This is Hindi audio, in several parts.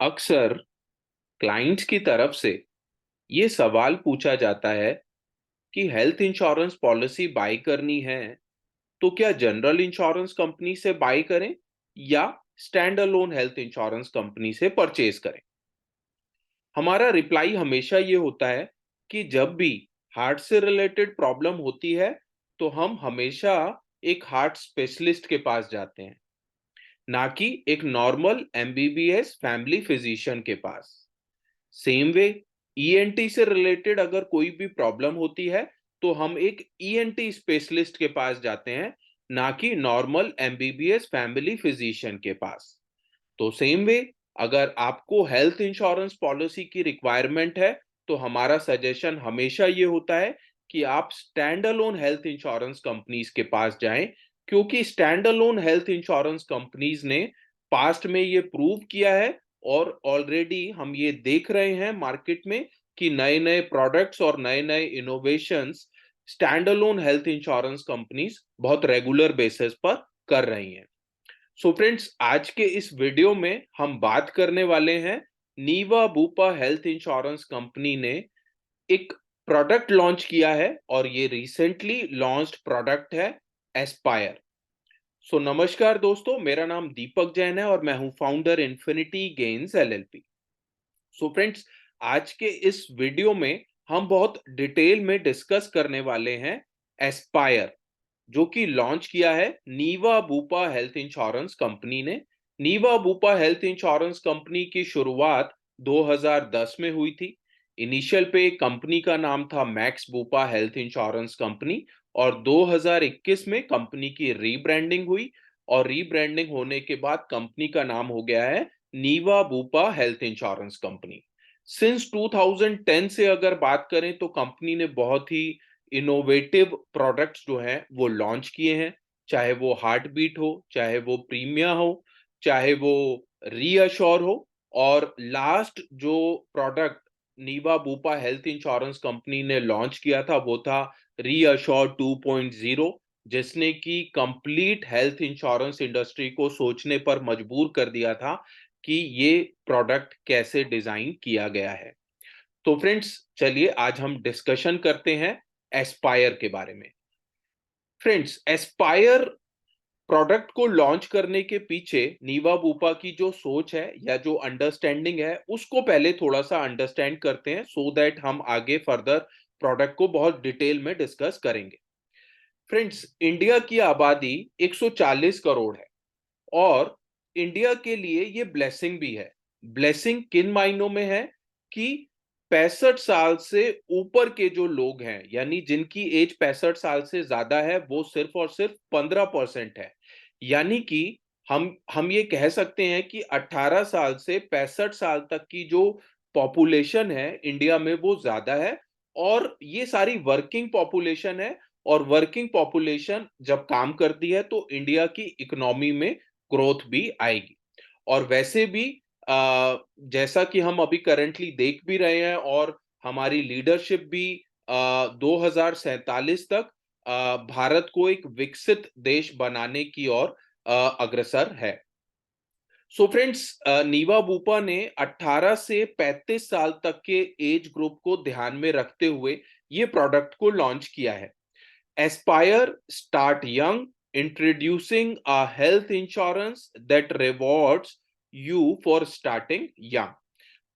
अक्सर क्लाइंट्स की तरफ से ये सवाल पूछा जाता है कि हेल्थ इंश्योरेंस पॉलिसी बाय करनी है तो क्या जनरल इंश्योरेंस कंपनी से बाय करें या stand alone health insurance company से परचेज करें। हमारा रिप्लाई हमेशा ये होता है कि जब भी हार्ट से रिलेटेड प्रॉब्लम होती है तो हम हमेशा एक हार्ट स्पेशलिस्ट के पास जाते हैं, ना कि एक नॉर्मल एमबीबीएस फैमिली फिजिशियन के पास। सेम वे ईएनटी से रिलेटेड अगर कोई भी प्रॉब्लम होती है तो हम एक ईएनटी स्पेशलिस्ट के पास जाते हैं, ना कि नॉर्मल एमबीबीएस फैमिली फिजिशियन के पास। तो सेम वे अगर आपको हेल्थ इंश्योरेंस पॉलिसी की रिक्वायरमेंट है तो हमारा सजेशन हमेशा ये होता है कि आप stand alone health insurance companies के पास जाएं, क्योंकि stand alone health insurance companies ने पास्ट में ये प्रूव किया है और ऑलरेडी हम ये देख रहे हैं मार्केट में कि नए नए प्रोडक्ट्स और नए नए innovations stand alone health insurance companies बहुत रेगुलर बेसिस पर कर रही हैं। सो फ्रेंड्स, आज के इस वीडियो में हम बात करने वाले हैं नीवा बूपा हेल्थ इंश्योरेंस कंपनी ने एक प्रोडक्ट लॉन्च किया है और ये रिसेंटली लॉन्च्ड प्रोडक्ट है एस्पायर। सो नमस्कार दोस्तों, मेरा नाम दीपक जैन है और मैं हूं founder infinity gains LLP. So friends, आज के इस वीडियो में हम बहुत डिटेल में डिस्कस करने वाले हैं एस्पायर, जो कि लॉन्च किया है Niva Bupa health insurance company ने। नीवा बूपा हेल्थ इंश्योरेंस कंपनी की शुरुआत 2010 में हुई थी। इनिशियल पे कंपनी का नाम था max Bupa health insurance company और 2021 में कंपनी की रीब्रांडिंग हुई और रीब्रांडिंग होने के बाद कंपनी का नाम हो गया है Niva Bupa health insurance company. Since 2010 से अगर बात करें तो कंपनी ने बहुत ही इनोवेटिव प्रोडक्ट्स जो हैं वो लॉन्च किए हैं, चाहे वो हार्ट बीट हो, चाहे वो प्रीमिया हो, चाहे वो रीअश्योर हो। और लास्ट जो product Niva Bupa health insurance company ने लॉन्च किया था वो था रीअश्योर 2.0, जिसने की कंप्लीट हेल्थ इंश्योरेंस इंडस्ट्री को सोचने पर मजबूर कर दिया था कि ये प्रोडक्ट कैसे डिजाइन किया गया है। तो फ्रेंड्स, चलिए आज हम डिस्कशन करते हैं एस्पायर के बारे में। फ्रेंड्स, एस्पायर प्रोडक्ट को लॉन्च करने के पीछे नीवा बूपा की जो सोच है या जो अंडरस्टैंडिंग है उसको पहले थोड़ा सा अंडरस्टैंड करते हैं, सो दैट हम आगे फर्दर प्रोडक्ट को बहुत डिटेल में डिस्कस करेंगे। फ्रेंड्स, इंडिया की आबादी 140 करोड़ है और इंडिया के लिए ये ब्लेसिंग भी है। ब्लेसिंग किन मायनों में है कि 65 साल से ऊपर के जो लोग हैं, यानी जिनकी एज 65 साल से ज्यादा है, वो सिर्फ और सिर्फ 15% है। यानी कि हम ये कह सकते हैं कि 18 साल से 65 साल तक की जो पॉपुलेशन है इंडिया में वो ज्यादा है और ये सारी वर्किंग पॉपुलेशन है। और वर्किंग पॉपुलेशन जब काम करती है तो इंडिया की इकोनॉमी में ग्रोथ भी आएगी। और वैसे भी जैसा कि हम अभी करंटली देख भी रहे हैं और हमारी लीडरशिप भी 2047 तक भारत को एक विकसित देश बनाने की ओर अग्रसर है। सो फ्रेंड्स, नीवा बूपा ने 18 से 35 साल तक के एज ग्रुप को ध्यान में रखते हुए ये प्रोडक्ट को लॉन्च किया है। Aspire Start Young, introducing a health insurance that rewards you for starting young।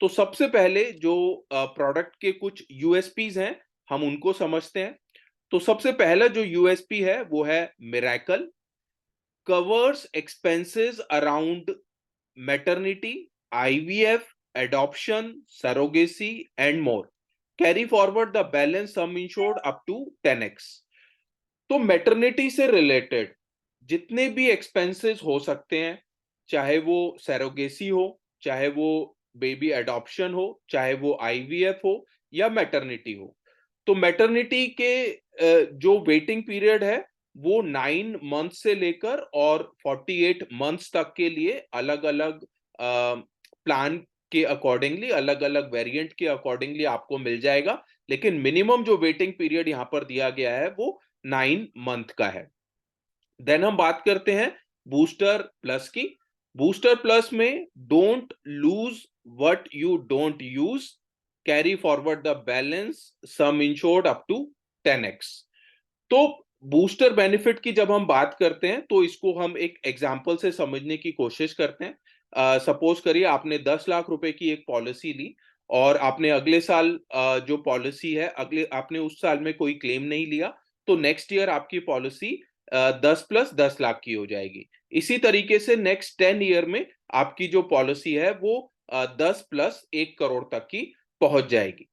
तो सबसे पहले जो प्रोडक्ट के कुछ यूएसपीज हैं हम उनको समझते हैं। तो सबसे पहला जो यूएसपी है वो है miracle. Covers expenses around maternity, IVF, adoption, surrogacy and more, carry forward the balance sum insured up to 10x। तो मैटरनिटी से रिलेटेड जितने भी एक्सपेंसेस हो सकते हैं, चाहे वो सैरोगेसी हो, चाहे वो बेबी अडॉप्शन हो, चाहे वो आईवीएफ हो या मैटरनिटी हो, तो मैटरनिटी के जो वेटिंग पीरियड है वो 9 मंथ से लेकर और 48 मंथ्स तक के लिए अलग अलग प्लान के अकॉर्डिंगली, अलग अलग वेरिएंट के अकॉर्डिंगली आपको मिल जाएगा। लेकिन मिनिमम जो वेटिंग पीरियड यहां पर दिया गया है वो 9 मंथ का है। देन हम बात करते हैं बूस्टर प्लस की। बूस्टर प्लस में don't lose what you don't use, carry forward the balance, sum insured up to 10x। तो बूस्टर बेनिफिट की जब हम बात करते हैं तो इसको हम एक एग्जांपल से समझने की कोशिश करते हैं। सपोज करिए आपने 10 लाख रुपए की एक पॉलिसी ली और आपने अगले साल जो पॉलिसी है अगले आपने उस साल में कोई क्लेम नहीं लिया, तो नेक्स्ट ईयर आपकी पॉलिसी 10 + 10 लाख की हो जाएगी। इसी तरीके से नेक्स्ट 10 ईयर में आपकी जो पॉलिसी है वो 10 + 1 करोड़ तक की पहुंच जाएगी।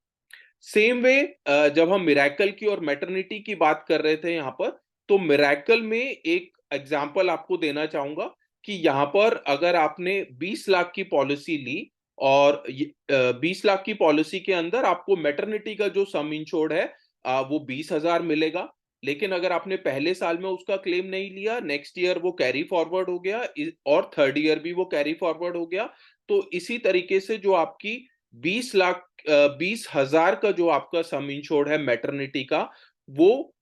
सेम वे जब हम मिरेकल की और मैटरनिटी की बात कर रहे थे यहाँ पर, तो मिरेकल में एक एग्जांपल आपको देना चाहूंगा कि यहाँ पर अगर आपने 20 लाख की पॉलिसी ली और 20 लाख की पॉलिसी के अंदर आपको मैटरनिटी का जो सम इंश्योर्ड है वो 20,000 मिलेगा। लेकिन अगर आपने पहले साल में उसका क्लेम नहीं लिया, नेक्स्ट ईयर वो कैरी फॉरवर्ड हो गया और थर्ड ईयर भी वो कैरी फॉरवर्ड हो गया। तो इसी तरीके से जो आपकी 20 लाख 20,000 का जो आपका सम इंश्योर्ड है मैटरनिटी का, वो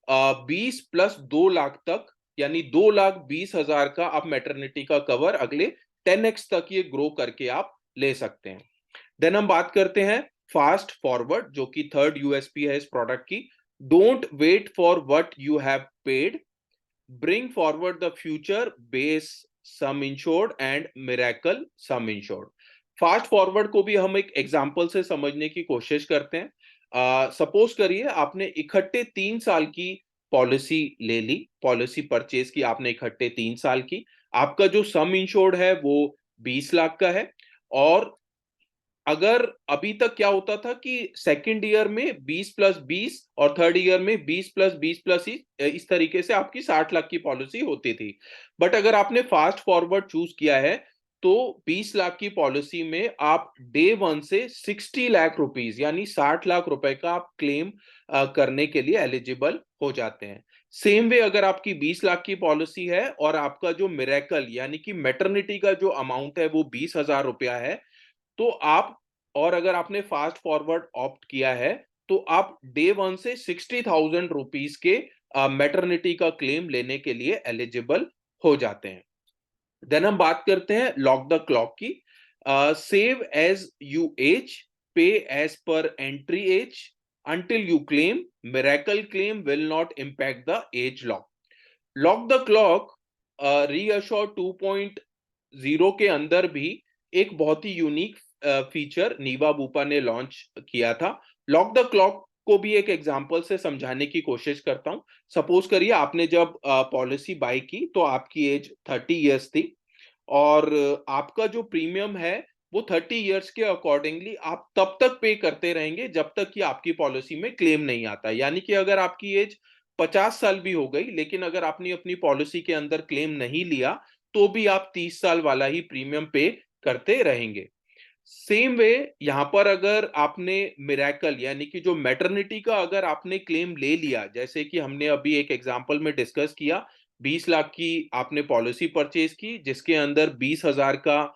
20 + 2 लाख तक, यानी 2,20,000 का आप मैटरनिटी का कवर अगले 10x तक ये ग्रो करके आप ले सकते हैं। देन हम बात करते हैं फास्ट फॉरवर्ड, जो कि थर्ड यूएसपी है इस प्रोडक्ट की। Don't wait for what you have paid, bring forward the future, base sum insured and miracle sum insured. Fast forward को भी हम एक एग्जांपल से समझने की कोशिश करते हैं। सपोज करिए आपने इकट्ठे 3 साल की पॉलिसी ले ली, पॉलिसी परचेज की आपने इकट्ठे 3 साल की। आपका जो सम इंश्योर्ड है वो 20 लाख का है। और अगर अभी तक क्या होता था कि सेकंड ईयर में 20 + 20 और थर्ड ईयर में 20 + 20 इस तरीके से आपकी 60 लाख की पॉलिसी होती थी। बट अगर आपने फास्ट फॉरवर्ड चूज किया है तो 20 लाख की पॉलिसी में आप डे वन से 60 लाख रुपीज यानी 60 लाख रुपए का आप क्लेम करने के लिए एलिजिबल हो जाते हैं। सेम वे अगर आपकी 20 लाख की पॉलिसी है और आपका जो मिरेकल यानी कि मैटरनिटी का जो अमाउंट है वो 20,000 रुपया है, तो आप, और अगर आपने फास्ट फॉरवर्ड ऑप्ट किया है तो आप डे वन से 60,000 रुपीज के मैटरनिटी का क्लेम लेने के लिए एलिजिबल हो जाते हैं। देन हम बात करते हैं लॉक द क्लॉक की। Save as you age, pay as per entry age, until you claim, miracle claim will not impact the age lock. Lock the clock reassure 2.0 के अंदर भी एक बहुत ही यूनिक फीचर नीवा बूपा ने लॉन्च किया था। लॉक द क्लॉक को भी एक एग्जांपल से समझाने की कोशिश करता हूं। सपोज करिए आपने जब पॉलिसी बाय की तो आपकी एज 30 इयर्स थी और आपका जो प्रीमियम है वो 30 इयर्स के अकॉर्डिंगली आप तब तक पे करते रहेंगे जब तक कि आपकी पॉलिसी में क्लेम नहीं आता। यानी कि अगर आपकी एज 50 साल भी हो गई लेकिन अगर आपने अपनी पॉलिसी के अंदर क्लेम नहीं लिया तो भी आप 30 साल वाला ही प्रीमियम पे करते रहेंगे। सेम वे यहां पर अगर आपने मिरेकल यानी कि जो मैटरनिटी का अगर आपने क्लेम ले लिया, जैसे कि हमने अभी एक एग्जांपल में डिस्कस किया, 20 लाख की आपने पॉलिसी परचेज की जिसके अंदर 20,000 का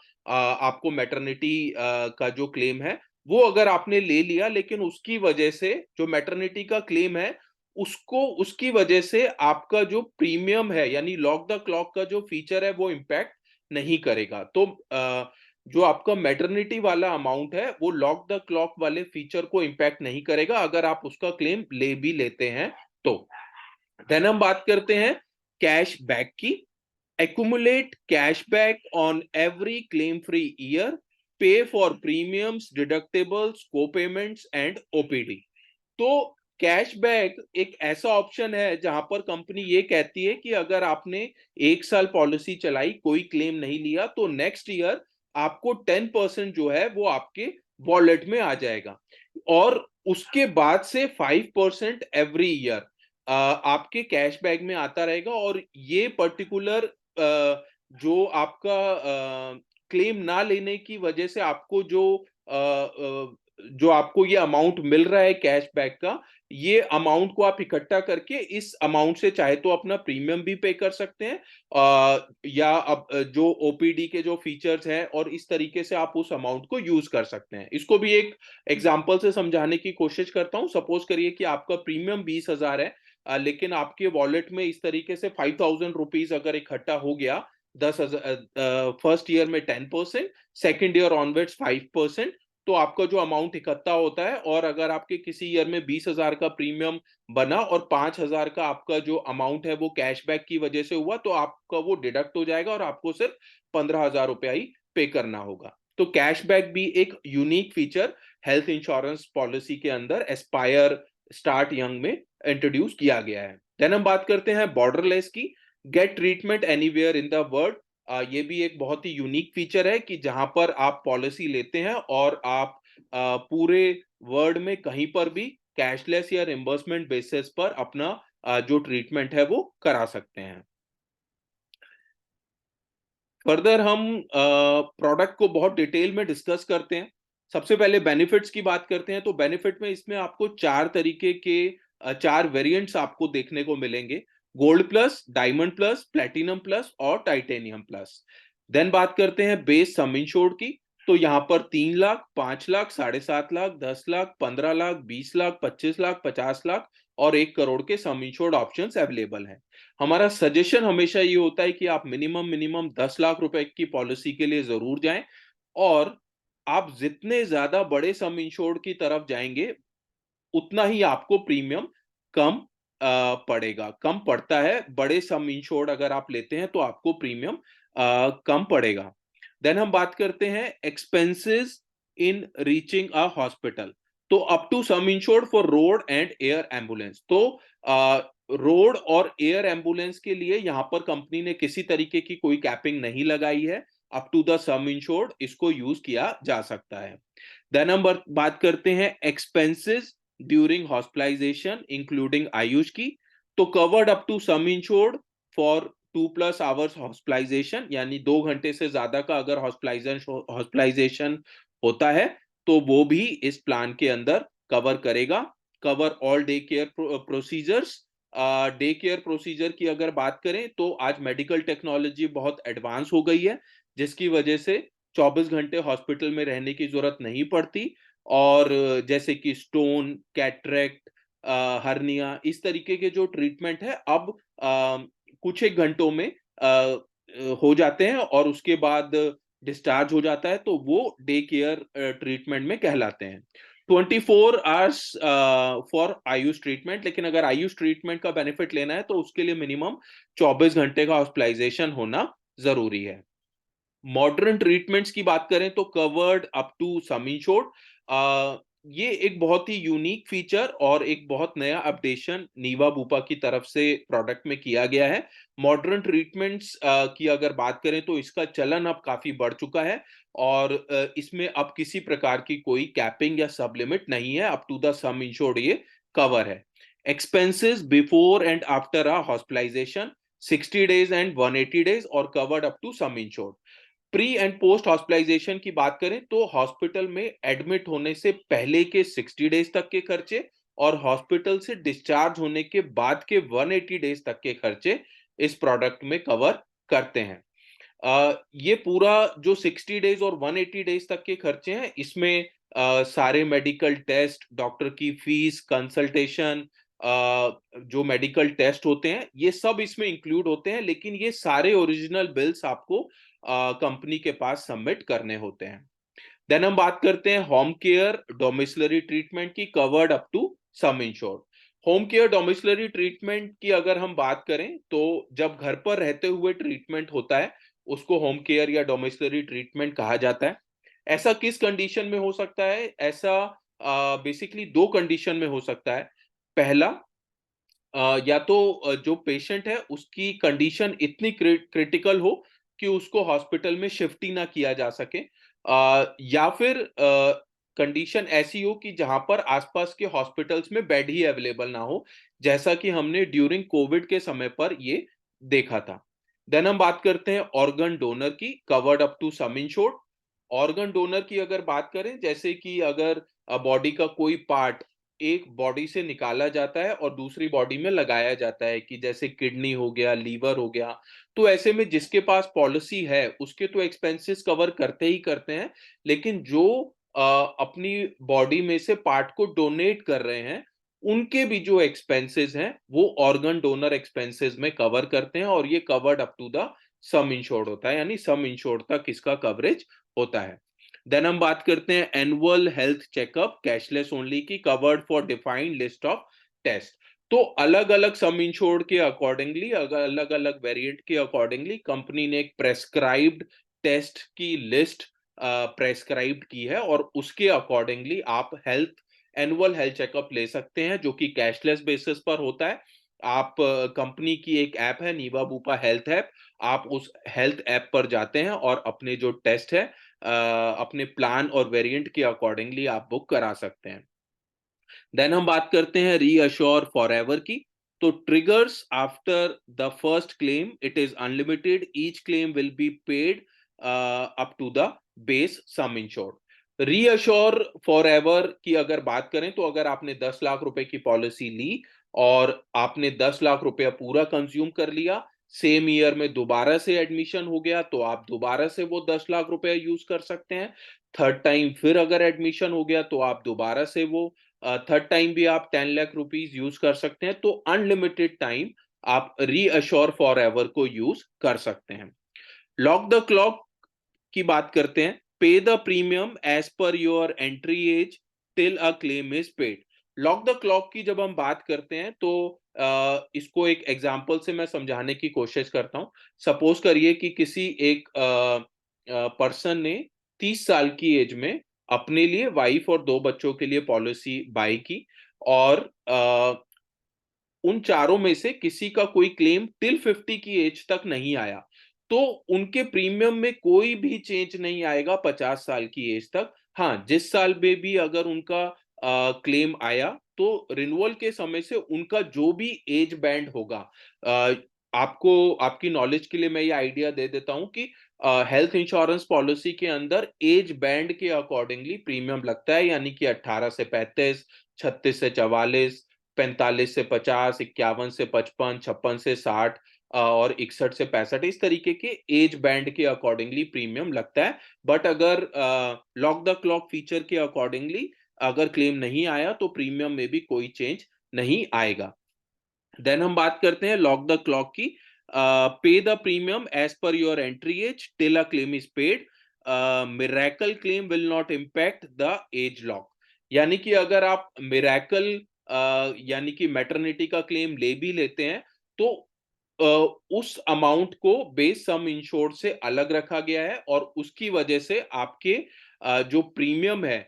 आपको मैटरनिटी का जो क्लेम है वो अगर आपने ले लिया, लेकिन उसकी वजह से जो मैटरनिटी का क्लेम है उसको उसकी वजह से आपका जो प्रीमियम है यानी लॉक द क्लॉक का जो फीचर है वो इम्पैक्ट नहीं करेगा। तो जो आपका मैटरनिटी वाला अमाउंट है वो लॉक द क्लॉक वाले फीचर को इम्पैक्ट नहीं करेगा अगर आप उसका क्लेम ले भी लेते हैं तो। देन हम बात करते हैं कैश बैक की। accumulate cashback on every claim free year, pay for premiums, deductibles, co-payments and OPD। तो कैशबैक एक ऐसा ऑप्शन है जहां पर कंपनी ये कहती है कि अगर आपने 1 साल पॉलिसी चलाई, कोई क्लेम नहीं लिया, तो नेक्स्ट ईयर आपको 10% जो है वो आपके वॉलेट में आ जाएगा और उसके बाद से 5% एवरी ईयर आपके कैशबैक में आता रहेगा। और ये पर्टिकुलर जो आपका क्लेम ना लेने की वजह से आपको जो आपको ये अमाउंट मिल रहा है कैशबैक का, ये अमाउंट को आप इकट्ठा करके इस अमाउंट से चाहे तो अपना प्रीमियम भी पे कर सकते हैं या अब जो ओपीडी के जो फीचर्स हैं और इस तरीके से आप उस अमाउंट को यूज कर सकते हैं। इसको भी एक एग्जांपल से समझाने की कोशिश करता हूं। सपोज करिए कि आपका प्रीमियम 20,000 है लेकिन आपके वॉलेट में इस तरीके से 5,000 रुपीज अगर इकट्ठा हो गया फर्स्ट ईयर में 10%, सेकेंड ईयर ऑनवर्ड्स 5%। तो आपका जो अमाउंट इकट्ठा होता है, और अगर आपके किसी ईयर में 20,000 का प्रीमियम बना और 5,000 का आपका जो अमाउंट है वो कैशबैक की वजह से हुआ, तो आपका वो डिडक्ट हो जाएगा और आपको सिर्फ 15,000 रुपया ही पे करना होगा। तो कैशबैक भी एक unique feature health insurance policy के अंदर एस्पायर स्टार्ट यंग में इंट्रोड्यूस किया गया है। देन हम बात करते हैं बॉर्डरलेस की। Gate treatment anywhere in the world. ये भी एक बहुत ही यूनिक फीचर है कि जहां पर आप पॉलिसी लेते हैं और आप पूरे वर्ल्ड में कहीं पर भी कैशलेस या रिम्बर्समेंट बेसिस पर अपना जो ट्रीटमेंट है वो करा सकते हैं। फर्दर हम प्रोडक्ट को बहुत डिटेल में डिस्कस करते हैं। सबसे पहले बेनिफिट्स की बात करते हैं, तो बेनिफिट में इसमें आपको 4 तरीके के 4 वेरिएंट्स आपको देखने को मिलेंगे। Gold plus, diamond plus, platinum plus और टाइटेनियम प्लस। देन बात करते हैं बेस सम इंश्योर्ड की। तो यहाँ पर 3 लाख, 5 लाख, 7.5 लाख, 10 लाख, 15 लाख, 20 लाख, 25 लाख, 50 लाख और 1 करोड़ के सम इंश्योर्ड ऑप्शंस अवेलेबल हैं। हमारा सजेशन हमेशा ये होता है कि आप मिनिमम 10 लाख रुपए की पॉलिसी के लिए जरूर जाएं, और आप जितने ज्यादा बड़े सम इंश्योर्ड की तरफ जाएंगे उतना ही आपको प्रीमियम कम पड़ेगा, कम पड़ता है। बड़े सम इंश्योर्ड अगर आप लेते हैं तो आपको प्रीमियम कम पड़ेगा। देन हम बात करते हैं expenses in reaching a hospital. तो up to sum insured for road and air ambulance. तो रोड और एयर एम्बुलेंस के लिए यहां पर कंपनी ने किसी तरीके की कोई कैपिंग नहीं लगाई है। Up to the sum insured इसको यूज किया जा सकता है। देन हम बात करते हैं expenses during hospitalization including AYUSH की। तो covered up to sum insured for 2+ hours hospitalization, यानी 2 घंटे से ज्यादा का अगर हॉस्पिटलाइजेशन होता है तो वो भी इस प्लान के अंदर कवर करेगा। Cover all day care procedures. Day care procedure की अगर बात करें तो आज मेडिकल टेक्नोलॉजी बहुत एडवांस हो गई है, जिसकी वजह से 24 घंटे हॉस्पिटल में रहने की जरूरत नहीं पड़ती। और जैसे कि स्टोन, कैटरेक्ट, हर्निया, इस तरीके के जो ट्रीटमेंट है अब कुछ एक घंटों में हो जाते हैं और उसके बाद डिस्चार्ज हो जाता है, तो वो डे केयर ट्रीटमेंट में कहलाते हैं। 24 आवर्स फॉर आयुष ट्रीटमेंट। लेकिन अगर आयुष ट्रीटमेंट का बेनिफिट लेना है तो उसके लिए मिनिमम 24 घंटे का हॉस्पिटलाइजेशन होना जरूरी है। मॉडर्न ट्रीटमेंट्स की बात करें तो covered up to sum insured. ये एक बहुत ही यूनिक फीचर और एक बहुत नया अपडेशन नीवा बुपा की तरफ से प्रोडक्ट में किया गया है। मॉडर्न ट्रीटमेंट्स की अगर बात करें तो इसका चलन अब काफी बढ़ चुका है, और इसमें अब किसी प्रकार की कोई कैपिंग या सब लिमिट नहीं है। Up to the sum insured ये कवर है। Expenses before and after a hospitalisation 60 days and 180 days और covered up to sum insured. Pre and post hospitalisation की बात करें तो हॉस्पिटल में एडमिट होने से पहले के 60 डेज तक के खर्चे और हॉस्पिटल से डिस्चार्ज होने के बाद के 180 डेज तक के खर्चे इस प्रोडक्ट में कवर करते हैं। ये पूरा जो 60 डेज और 180 डेज तक के खर्चे हैं, इसमें सारे मेडिकल टेस्ट, डॉक्टर की फीस, कंसल्टेशन, जो मेडिकल टेस्ट होते हैं, ये सब इसमें इंक्लूड होते हैं। लेकिन ये सारे ओरिजिनल बिल्स आपको कंपनी के पास सबमिट करने होते हैं। देन हम बात करते हैं होम केयर डोमिसलरी ट्रीटमेंट की। Covered up to sum insured. Home care domiciliary treatment की अगर हम बात करें तो जब घर पर रहते हुए ट्रीटमेंट होता है उसको होम केयर या डोमिसलरी ट्रीटमेंट कहा जाता है। ऐसा किस कंडीशन में हो सकता है? ऐसा बेसिकली 2 कंडीशन में हो सकता है। पहला, या तो जो पेशेंट है उसकी कंडीशन इतनी क्रिटिकल हो कि उसको हॉस्पिटल में शिफ्ट ही ना किया जा सके, या फिर कंडीशन ऐसी हो कि जहां पर आसपास के हॉस्पिटल्स में बेड ही अवेलेबल ना हो, जैसा कि हमने ड्यूरिंग कोविड के समय पर ये देखा था। देन हम बात करते हैं ऑर्गन डोनर की। Covered up to sum insured. Organ donor की अगर बात करें, जैसे कि अगर बॉडी का कोई पार्ट एक बॉडी से निकाला जाता है और दूसरी बॉडी में लगाया जाता है, कि जैसे किडनी हो गया, लीवर हो गया, तो ऐसे में जिसके पास पॉलिसी है उसके तो एक्सपेंसेस कवर करते ही करते हैं। लेकिन जो अपनी बॉडी में से पार्ट को डोनेट कर रहे हैं, उनके भी जो एक्सपेंसेस हैं वो ऑर्गन डोनर एक्सपेंसेस में कवर करते हैं, और ये covered up to the sum insured होता है, यानी सम इंश्योर्ड तक इसका कवरेज होता है। देन हम बात करते हैं annual health checkup cashless only की, covered for defined list of test. तो अलग अलग सम इंश्योर्ड के अकॉर्डिंगली, अलग अलग वेरिएंट के अकॉर्डिंगली कंपनी ने एक प्रेस्क्राइब्ड टेस्ट की लिस्ट प्रेस्क्राइब्ड की है, और उसके अकॉर्डिंगली आप एनुअल हेल्थ चेकअप ले सकते हैं, जो कि कैशलेस बेसिस पर होता है। आप कंपनी की एक ऐप है नीवा बूपा हेल्थ ऐप, आप उस हेल्थ ऐप पर जाते हैं और अपने जो टेस्ट है अपने प्लान और वेरिएंट के अकॉर्डिंगली आप बुक करा सकते हैं। देन हम बात करते हैं रीअश्योर फॉरएवर की। तो triggers after the first claim, it is unlimited, each claim will be paid up to the base sum insured. Reassure forever की अगर बात करें, तो अगर आपने 10 लाख रुपए की पॉलिसी ली और आपने 10 लाख रुपया पूरा कंज्यूम कर लिया, सेम ईयर में दोबारा से एडमिशन हो गया, तो आप दोबारा से वो 10 लाख रुपया यूज कर सकते हैं। थर्ड टाइम फिर अगर एडमिशन हो गया, तो आप दोबारा से वो थर्ड टाइम भी आप 10 लाख रुपीज यूज कर सकते हैं। तो अनलिमिटेड टाइम आप रीअश्योर फॉर एवर को यूज कर सकते हैं। लॉक द क्लॉक की बात करते हैं। Pay the premium as per your entry age till a claim is paid. Lock the clock की जब हम बात करते हैं, तो इसको एक एग्जांपल से मैं समझाने की कोशिश करता हूं। सपोज करिए कि किसी एक पर्सन ने 30 साल की एज में अपने लिए, वाइफ और 2 बच्चों के लिए पॉलिसी बाय की, और उन चारों में से किसी का कोई क्लेम टिल 50 की एज तक नहीं आया, तो उनके प्रीमियम में कोई भी चेंज नहीं आएगा 50 साल की एज तक। हाँ, जिस साल में भी अगर उनका क्लेम आया, तो रिन्यूअल के समय से उनका जो भी एज बैंड होगा, अ, आपको आपकी नॉलेज के लिए मैं ये आइडिया दे देता हूं कि हेल्थ इंश्योरेंस पॉलिसी के अंदर एज बैंड के अकॉर्डिंगली प्रीमियम लगता है, यानी कि 18 से 35, 36 से 44, 45 से 50, 51 से 55, 56 से 60 और 61 से 65, इस तरीके के एज बैंड के अकॉर्डिंगली प्रीमियम लगता है। बट अगर लॉक द क्लॉक फीचर के अकॉर्डिंगली अगर क्लेम नहीं आया, तो प्रीमियम में भी कोई चेंज नहीं आएगा। देन हम बात करते हैं लॉक द क्लॉक की। Pay the premium as per your entry age till a claim is paid, miracle claim will not impact the age lock. यानी कि अगर आप मिरेकल यानी कि मैटरनिटी का क्लेम ले भी लेते हैं, तो अ, उस अमाउंट को बेस सम इंश्योर्ड से अलग रखा गया है, और उसकी वजह से आपके जो प्रीमियम है,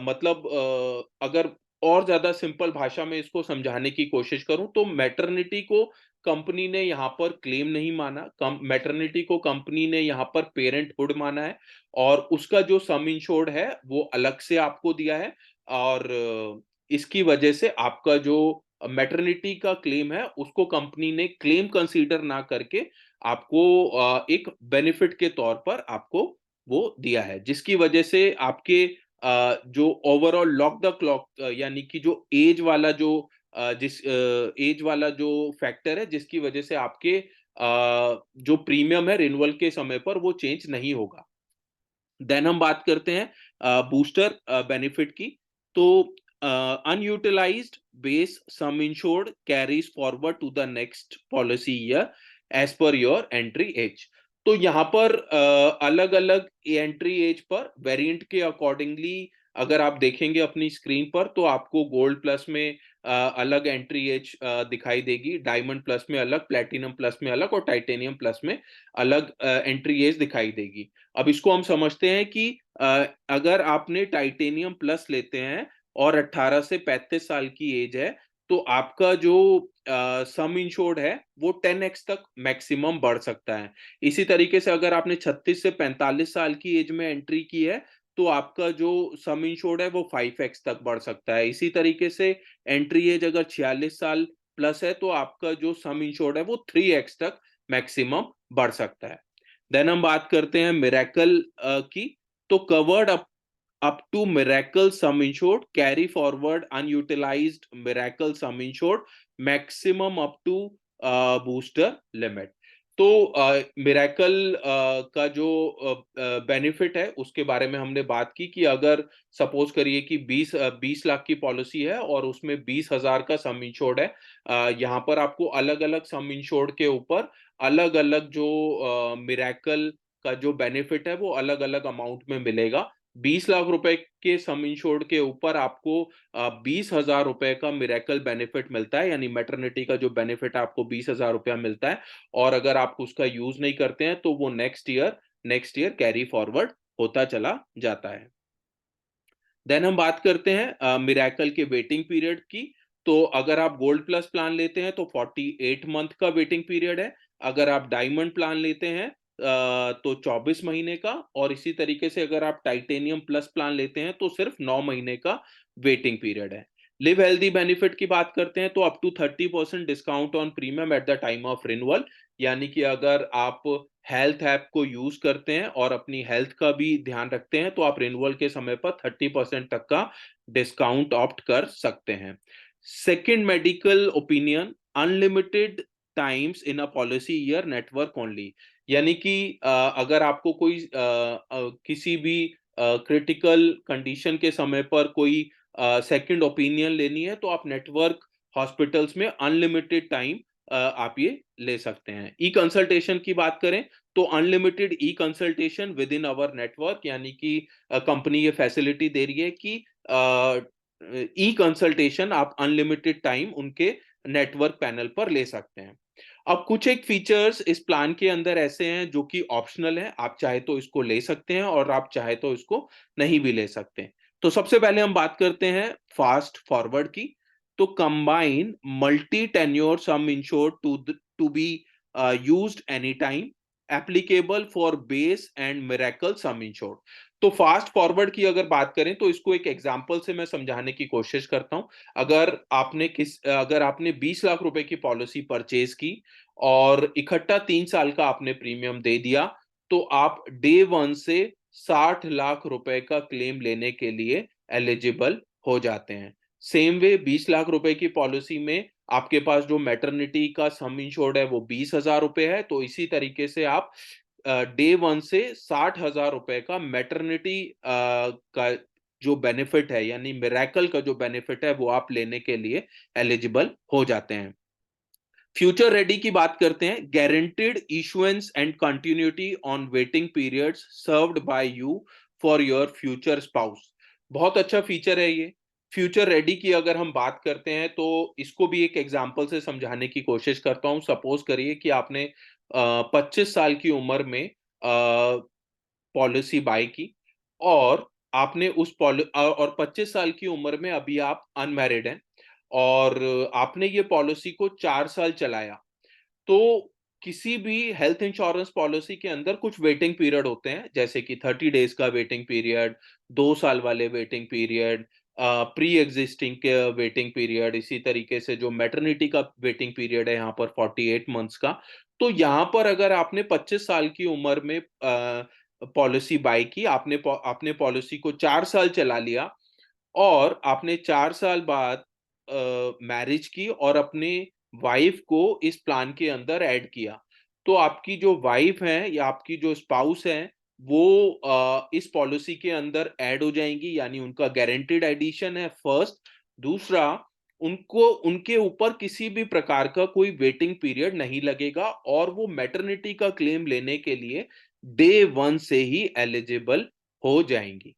मतलब अगर और ज्यादा सिंपल भाषा में इसको समझाने की कोशिश करूं, तो मैटरनिटी को कंपनी ने यहाँ पर क्लेम नहीं माना, मैटरनिटी को कंपनी ने यहाँ पर पेरेंटहुड माना है, और उसका जो सम इंश्योर्ड है वो अलग से आपको दिया है। और इसकी वजह से आपका जो मैटरनिटी का क्लेम है, उसको कंपनी ने क्लेम कंसीडर ना करके आपको एक बेनिफिट के तौर पर आपको वो दिया है, जिसकी वजह से आपके जो ओवरऑल लॉक द क्लॉक यानी कि जो एज वाला जो जिस एज वाला जो फैक्टर है, जिसकी वजह से आपके जो प्रीमियम है रिन्यूअल के समय पर वो चेंज नहीं होगा। देन हम बात करते हैं बूस्टर बेनिफिट की। तो unutilized base sum insured carries forward to the next policy year as per your entry age. तो यहाँ पर अलग अलग एंट्री एज पर वेरिएंट के अकॉर्डिंगली अगर आप देखेंगे अपनी स्क्रीन पर, तो आपको गोल्ड प्लस में अलग एंट्री एज दिखाई देगी, डायमंड प्लस में अलग, प्लेटिनम प्लस में अलग, और टाइटेनियम प्लस में अलग एंट्री एज दिखाई देगी। अब इसको हम समझते हैं कि अगर आपने टाइटेनियम प्लस लेते हैं और 18 से 35 साल की एज है, तो आपका जो सम इंश्योर्ड है वो 10x तक मैक्सिमम बढ़ सकता है। इसी तरीके से अगर आपने 36 से 45 साल की एज में एंट्री की है, तो आपका जो सम इंश्योर्ड है वो 5x तक बढ़ सकता है। इसी तरीके से एंट्री एज अगर 46 साल प्लस है, तो आपका जो सम इंश्योर्ड है वो 3x तक मैक्सिमम बढ़ सकता है। देन हम बात करते हैं मिरेकल की। तो covered up to miracle sum insured carry forward unutilized miracle sum insured maximum up to booster limit. तो मिरेकल का जो बेनिफिट है उसके बारे में हमने बात की कि अगर सपोज करिए कि 20 लाख की पॉलिसी है और उसमें 20,000 का सम इंश्योर्ड है, यहाँ पर आपको अलग अलग सम इंश्योर्ड के ऊपर अलग अलग जो मिरेकल का जो बेनिफिट है वो अलग अलग अमाउंट में मिलेगा। 20 लाख रुपए के सम इंश्योर्ड के ऊपर आपको 20,000 रुपए का मिरेकल बेनिफिट मिलता है, यानी मैटरनिटी का जो बेनिफिट है आपको 20,000 रुपया मिलता है। और अगर आप उसका यूज नहीं करते हैं तो वो नेक्स्ट ईयर कैरी फॉरवर्ड होता चला जाता है। देन हम बात करते हैं मिरेकल के वेटिंग पीरियड की। तो अगर आप गोल्ड प्लस प्लान लेते हैं तो 48 मंथ का वेटिंग पीरियड है। अगर आप डायमंड प्लान लेते हैं तो 24 महीने का, और इसी तरीके से अगर आप टाइटेनियम प्लस प्लान लेते हैं तो सिर्फ 9 महीने का वेटिंग पीरियड है। लिव हेल्दी बेनिफिट की बात करते हैं तो up to 30% discount on premium at the time of renewal, यानी कि अगर आप हेल्थ ऐप को यूज करते हैं और अपनी हेल्थ का भी ध्यान रखते हैं तो आप रिन्यूअल के समय पर 30% तक का डिस्काउंट ऑप्ट कर सकते हैं। Second medical opinion, unlimited times in a policy year network only, यानी कि अगर आपको कोई किसी भी क्रिटिकल कंडीशन के समय पर कोई सेकंड ओपिनियन लेनी है तो आप नेटवर्क हॉस्पिटल्स में अनलिमिटेड टाइम आप ये ले सकते हैं। ई कंसल्टेशन की बात करें तो unlimited e consultation with in our network, यानी कि कंपनी ये फैसिलिटी दे रही है कि ई कंसल्टेशन आप अनलिमिटेड टाइम उनके नेटवर्क पैनल पर ले सकते हैं। अब कुछ एक फीचर्स इस प्लान के अंदर ऐसे हैं जो कि ऑप्शनल है, आप चाहे तो इसको ले सकते हैं और आप चाहे तो इसको नहीं भी ले सकते। तो सबसे पहले हम बात करते हैं फास्ट फॉरवर्ड की। तो combine multi tenure sum insured to be used any time, applicable for base and miracle sum insured. तो फास्ट फॉरवर्ड की अगर बात करें तो इसको एक एग्जांपल से मैं समझाने की कोशिश करता हूं। अगर आपने 20 लाख रुपए की पॉलिसी परचेज की और इकट्ठा 3 साल का आपने प्रीमियम दे दिया, तो आप डे वन से 60 लाख रुपए का क्लेम लेने के लिए एलिजिबल हो जाते हैं। सेम वे 20 लाख रुपए की पॉलिसी में आपके पास जो मैटरनिटी का सम इंश्योर्ड है वो 20,000 रुपए है, तो इसी तरीके से आप डे वन से 60,000 रुपए का मैटरनिटी का जो बेनिफिट है, यानी मिरेकल का जो बेनिफिट है वो आप लेने के लिए एलिजिबल हो जाते हैं। फ्यूचर रेडी की बात करते हैं। Guaranteed issuance and continuity on waiting periods served by you for your future spouse. बहुत अच्छा फीचर है ये। फ्यूचर रेडी की अगर हम बात करते हैं तो इसको भी एक एग्जांपल से समझाने की कोशिश करता हूं। सपोज करिए कि आपने 25 साल की उम्र में पॉलिसी बाय की, और आपने और 25 साल की उम्र में अभी आप अनमैरिड हैं और आपने ये पॉलिसी को 4 साल चलाया। तो किसी भी हेल्थ इंश्योरेंस पॉलिसी के अंदर कुछ वेटिंग पीरियड होते हैं, जैसे कि 30 डेज का वेटिंग पीरियड, 2 साल वाले वेटिंग पीरियड, प्री एग्जिस्टिंग के वेटिंग पीरियड, इसी तरीके से जो मैटरनिटी का वेटिंग पीरियड है यहाँ पर 48 मंथ्स का। तो यहाँ पर अगर आपने 25 साल की उम्र में पॉलिसी बाय की, आपने पॉलिसी को 4 साल चला लिया और आपने 4 साल बाद मैरिज की और अपने वाइफ को इस प्लान के अंदर ऐड किया, तो आपकी जो वाइफ है या आपकी जो स्पाउस है वो इस पॉलिसी के अंदर ऐड हो जाएंगी, यानी उनका गारंटीड एडिशन है फर्स्ट। दूसरा, उनको उनके ऊपर किसी भी प्रकार का कोई वेटिंग पीरियड नहीं लगेगा और वो मैटरनिटी का क्लेम लेने के लिए डे वन से ही एलिजिबल हो जाएंगी।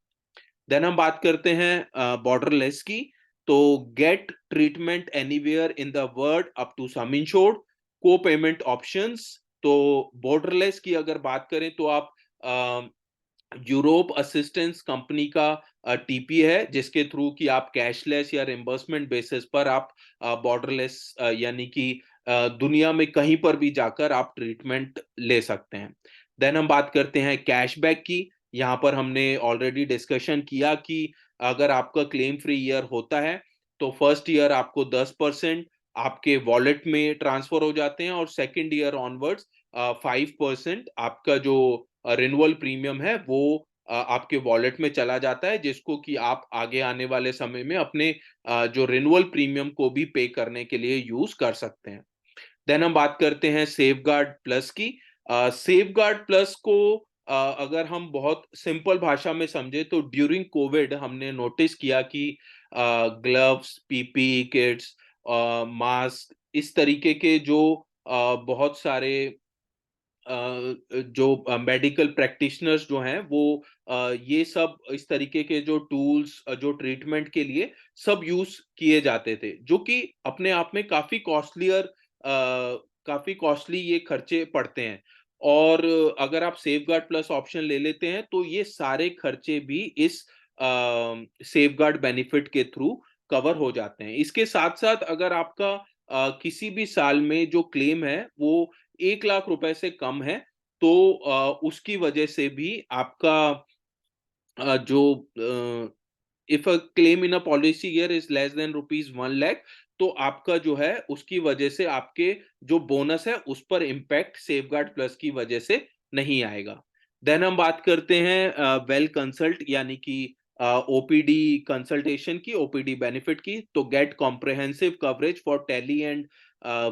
देन हम बात करते हैं बॉर्डरलेस की। तो get treatment anywhere in the world up to sum insured, co-payment options. तो बॉर्डरलेस की अगर बात करें तो आप यूरोप असिस्टेंस कंपनी का टीपी है, जिसके थ्रू कि आप कैशलेस या रिम्बर्समेंट बेसिस पर आप बॉर्डरलेस यानी कि दुनिया में कहीं पर भी जाकर आप ट्रीटमेंट ले सकते हैं। देन हम बात करते हैं कैशबैक की। यहाँ पर हमने ऑलरेडी डिस्कशन किया कि अगर आपका क्लेम फ्री ईयर होता है तो फर्स्ट ईयर आपको 10% आपके वॉलेट में ट्रांसफर हो जाते हैं और सेकेंड ईयर ऑनवर्ड्स 5% आपका जो रिन्यूअल प्रीमियम है वो आपके वॉलेट में चला जाता है, जिसको कि आप आगे आने वाले समय में अपने जो रिन्यूअल प्रीमियम को भी पे करने के लिए यूज कर सकते हैं। देन हम बात करते हैं सेफगार्ड प्लस की। सेफगार्ड प्लस को अगर हम बहुत सिंपल भाषा में समझे तो ड्यूरिंग कोविड हमने नोटिस किया कि ग्लव्स, पीपीई किट्स, मास्क, इस तरीके के जो बहुत सारे जो मेडिकल प्रैक्टिशनर्स जो हैं वो ये सब इस तरीके के जो टूल्स जो ट्रीटमेंट के लिए सब यूज़ किए जाते थे, जो कि अपने आप में काफ़ी कॉस्टली ये खर्चे पड़ते हैं। और अगर आप सेफगार्ड प्लस ऑप्शन ले लेते हैं, तो ये सारे खर्चे भी इस सेफगार्ड बेनिफिट के थ्रू कवर हो जाते हैं। इसके साथ-साथ अगर आपका किसी भी साल में जो क्लेम है, वो 1 लाख रुपए से कम है, तो उसकी वजह से भी आपका जो if a claim in a policy year is less than rupees 1 lakh, तो आपका जो है उसकी वजह से आपके जो बोनस है उस पर इम्पैक्ट सेफगार्ड प्लस की वजह से नहीं आएगा। देन हम बात करते हैं वेल कंसल्ट यानी कि ओपीडी कंसल्टेशन की, ओपीडी बेनिफिट की। तो get comprehensive coverage for tele and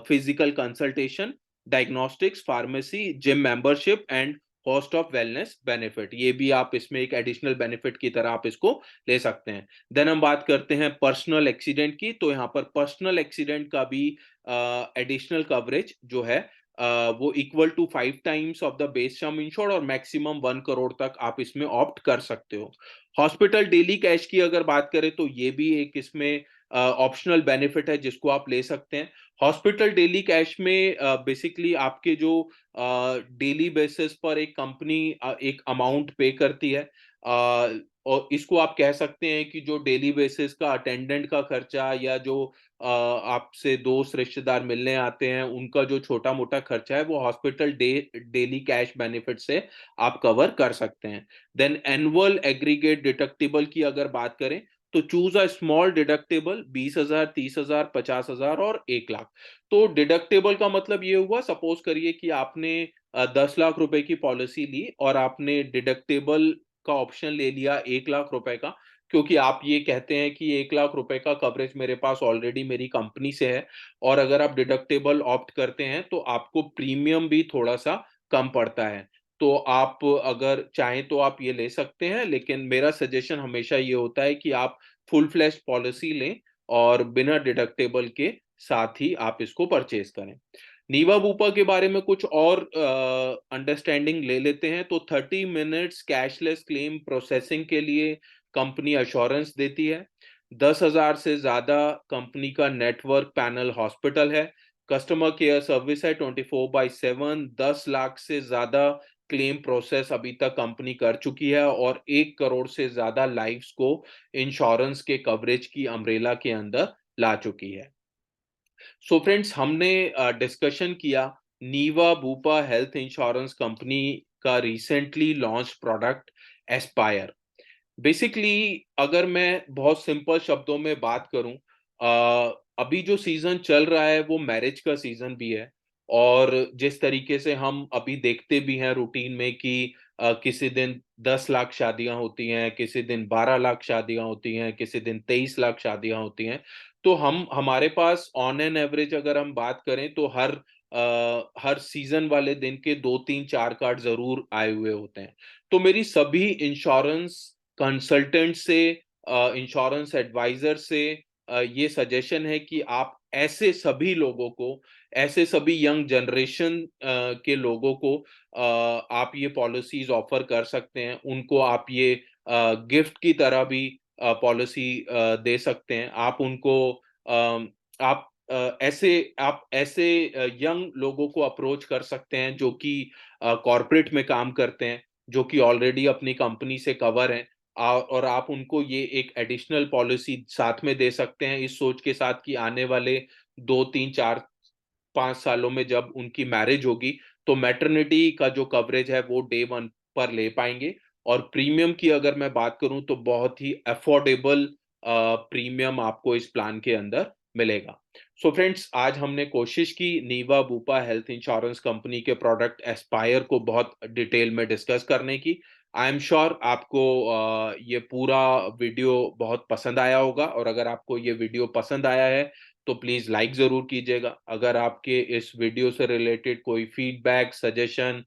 physical consultation, diagnostics, pharmacy, gym membership and cost of wellness benefit. ये भी आप इसमें एक एडिशनल बेनिफिट की तरह आप इसको ले सकते हैं। देन हम बात करते हैं पर्सनल एक्सीडेंट की, तो यहाँ पर पर्सनल एक्सीडेंट का भी एडिशनल कवरेज जो है वो equal to 5 times of the base sum insured और मैक्सिमम 1 करोड़ तक आप इसमें ऑप्ट कर सकते हो। हॉस्पिटल डेली कैश की अगर बात करें तो ये भी एक इसमें ऑप्शनल बेनिफिट है जिसको आप ले सकते हैं। हॉस्पिटल डेली कैश में बेसिकली आपके जो डेली बेसिस पर एक कंपनी एक अमाउंट पे करती है, और इसको आप कह सकते हैं कि जो डेली बेसिस का अटेंडेंट का खर्चा या जो आपसे दोस्त रिश्तेदार मिलने आते हैं उनका जो छोटा मोटा खर्चा है वो हॉस्पिटल डेली कैश बेनिफिट से आप कवर कर सकते हैं। देन एनुअल एग्रीगेट डिडक्टिबल की अगर बात करें, तो चूज अ स्मॉल डिडक्टिबल 20,000, 30,000, 50,000 और 1 लाख। तो डिडक्टेबल का मतलब ये हुआ, सपोज करिए कि आपने 10 लाख रुपए की पॉलिसी ली और आपने डिडक्टेबल का ऑप्शन ले लिया 1 लाख रुपए का, क्योंकि आप ये कहते हैं कि 1 लाख रुपए का कवरेज मेरे पास ऑलरेडी मेरी कंपनी से है, और अगर आप डिडक्टेबल ऑप्ट करते हैं तो आपको प्रीमियम भी थोड़ा-सा कम पड़ता है। तो आप अगर चाहें तो आप ये ले सकते हैं, लेकिन मेरा सजेशन हमेशा ये होता है कि आप फुल फ्लेज्ड पॉलिसी लें और बिना डिडक्टेबल के साथ ही आप इसको परचेज करें। नीवा-बूपा के बारे में कुछ और अंडरस्टैंडिंग ले लेते हैं, तो 30 मिनट्स कैशलेस क्लेम प्रोसेसिंग के लिए कंपनी एश्योरेंस देती है। 10,000 से ज़्यादा कंपनी का नेटवर्क पैनल हॉस्पिटल है। कस्टमर केयर सर्विस है 24/7। 10 लाख से ज़्यादा क्लेम प्रोसेस अभी तक कंपनी कर चुकी है और 1 करोड़ से ज़्यादा लाइव्स को इंश्योरेंस के कवरेज की अम्ब्रेला के अंदर ला चुकी है। सो फ्रेंड्स, हमने डिस्कशन किया नीवा बूपा हेल्थ इंश्योरेंस कंपनी का recently launch product Aspire. Basically अगर मैं बहुत सिंपल शब्दों में बात करूं, अभी जो सीजन चल रहा है वो मैरिज का सीजन भी है, और जिस तरीके से हम अभी देखते भी हैं रूटीन में कि किसी दिन 10 लाख शादियां होती हैं, किसी दिन 12 लाख शादियां होती हैं, किसी दिन 23 लाख शादियां होती हैं। तो हम हमारे पास ऑन एन एवरेज अगर हम बात करें तो हर सीजन वाले दिन के 2, 3, 4 कार्ड जरूर आए हुए होते हैं। तो मेरी सभी इंश्योरेंस कंसल्टेंट से, इंश्योरेंस एडवाइजर से ये सजेशन है कि आप ऐसे सभी यंग जनरेशन के लोगों को आप ये पॉलिसीज ऑफर कर सकते हैं। उनको आप ये गिफ्ट की तरह भी पॉलिसी दे सकते हैं। आप उनको आप ऐसे यंग लोगों को अप्रोच कर सकते हैं जो कि कॉर्पोरेट में काम करते हैं, जो कि ऑलरेडी अपनी कंपनी से कवर हैं, और आप उनको ये एक एडिशनल पॉलिसी साथ में दे सकते हैं इस सोच के साथ कि आने वाले 2, 3, 4, 5 सालों में जब उनकी मैरिज होगी, तो मैटरनिटी का जो कवरेज है वो डे 1 पर ले पाएँगे। और प्रीमियम की अगर मैं बात करूँ तो बहुत ही अफोर्डेबल प्रीमियम आपको इस प्लान के अंदर मिलेगा। सो फ्रेंड्स, आज हमने कोशिश की नीवा बूपा हेल्थ इंश्योरेंस कंपनी के प्रोडक्ट एस्पायर को बहुत डिटेल में डिस्कस करने की। आई एम श्योर आपको ये पूरा वीडियो बहुत पसंद आया होगा, और अगर आपको ये वीडियो पसंद आया है तो प्लीज लाइक जरूर कीजिएगा। अगर आपके इस वीडियो से रिलेटेड कोई फीडबैक, सजेशन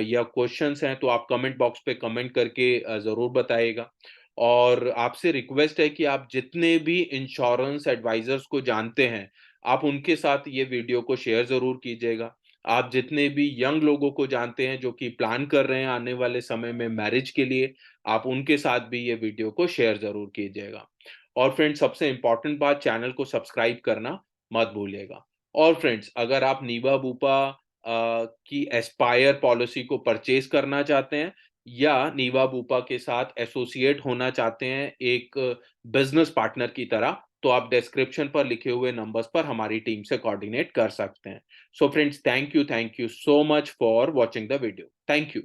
या क्वेश्चंस हैं तो आप कमेंट बॉक्स पे कमेंट करके जरूर बताइएगा। और आपसे रिक्वेस्ट है कि आप जितने भी इंश्योरेंस एडवाइजर्स को जानते हैं, आप उनके साथ ये वीडियो को शेयर जरूर कीजिएगा। आप जितने भी यंग लोगों को जानते हैं जो कि प्लान कर रहे हैं आने वाले समय में मैरिज के लिए, आप उनके साथ भी ये वीडियो को शेयर ज़रूर कीजिएगा। और फ्रेंड्स, सबसे इम्पोर्टेंट बात, चैनल को सब्सक्राइब करना मत भूलिएगा। और फ्रेंड्स, अगर आप नीवा बूपा की एस्पायर पॉलिसी को परचेज़ करना चाहते हैं या नीवा बूपा के साथ एसोसिएट होना चाहते हैं एक बिज़नेस पार्टनर की तरह, तो आप डिस्क्रिप्शन पर लिखे हुए नंबर्स पर हमारी टीम से कोऑर्डिनेट कर सकते हैं। So friends, thank you so much for watching the video. Thank you.